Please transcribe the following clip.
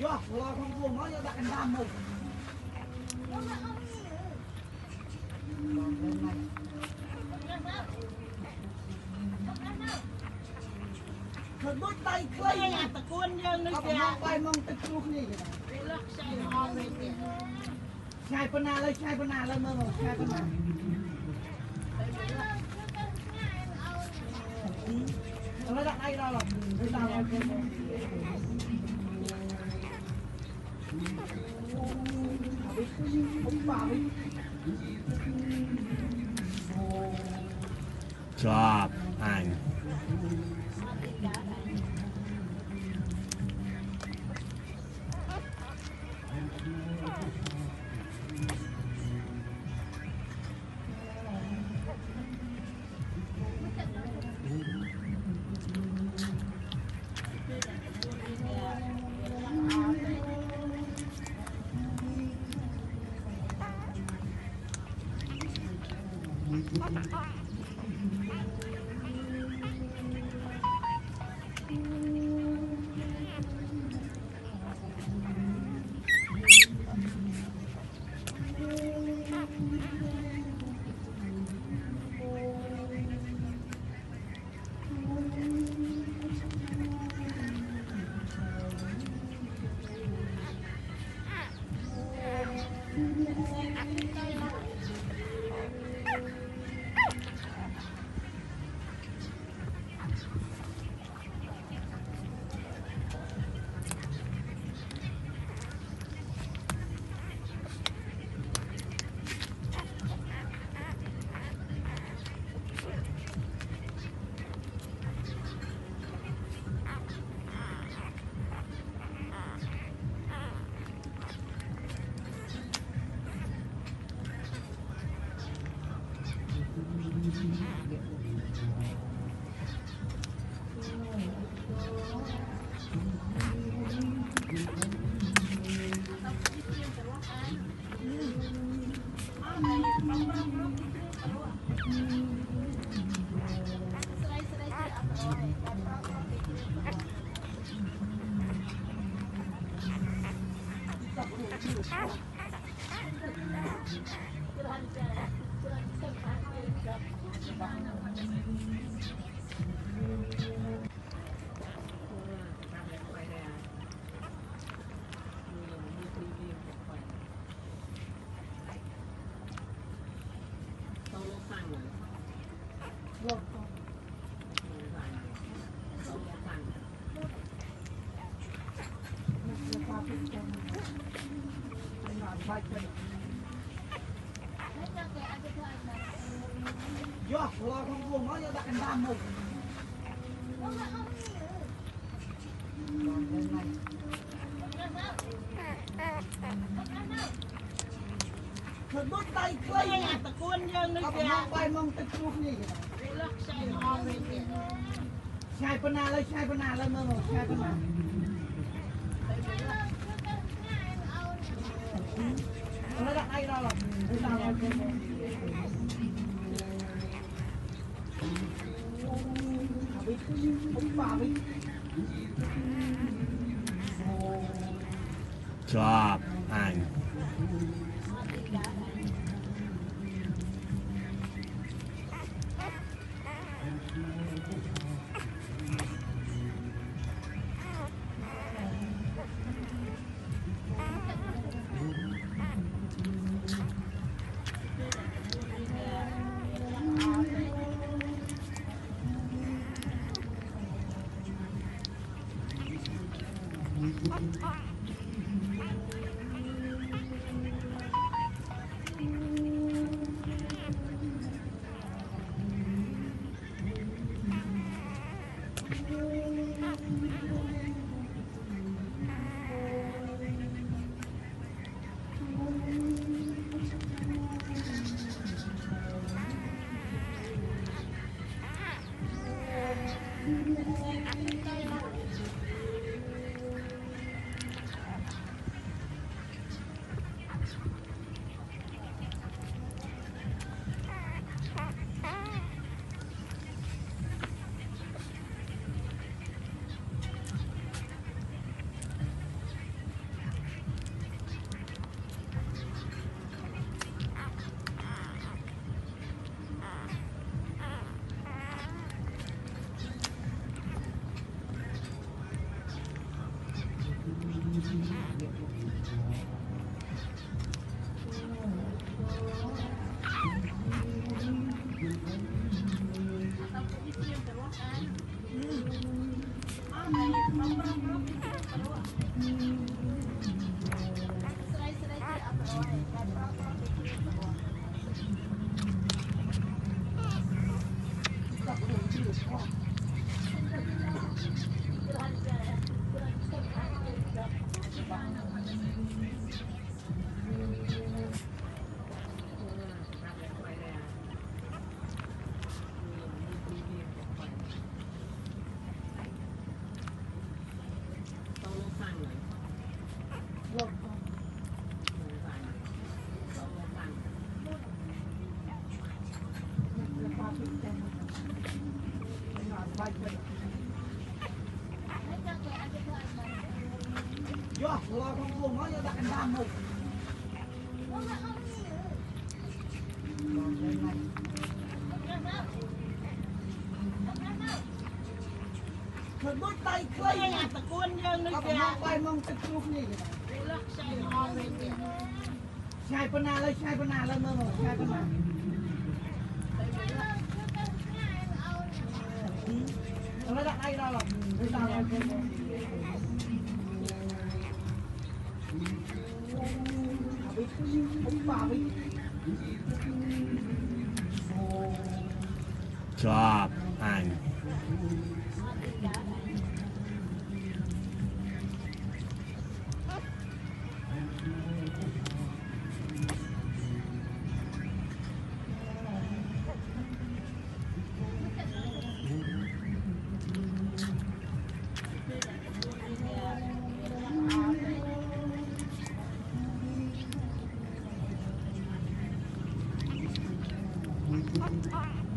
Yo, lo không buồn nói cho bạn làm một. Thật bút tay clay nhà ta cuốn dân nó kìa. Bay mong ta chuốc gì vậy? Chai pana lên mơ một chai pana. Nó đặt đây đâu rồi? Đây đâu rồi? Job anh. Yo, lo không buồn nói cho bạn làm một. Thật bút tay clay nhà ta cuốn dân nó kìa. Bay mong ta chuốc gì vậy? Chai pana lên mơ một chai pana. Nó đặt đây đâu rồi? Đây đâu rồi? Job anh. บ้ามุกเธอด้วยใจเคยตะโกนยังนึกอยากไปมองตะกรุกนี่ชายปนาเลยชายปนาเลยเมื่อไหร่ชายปนาแล้วได้เราหรอกไม่ได้เราชอบอ่าน Oh.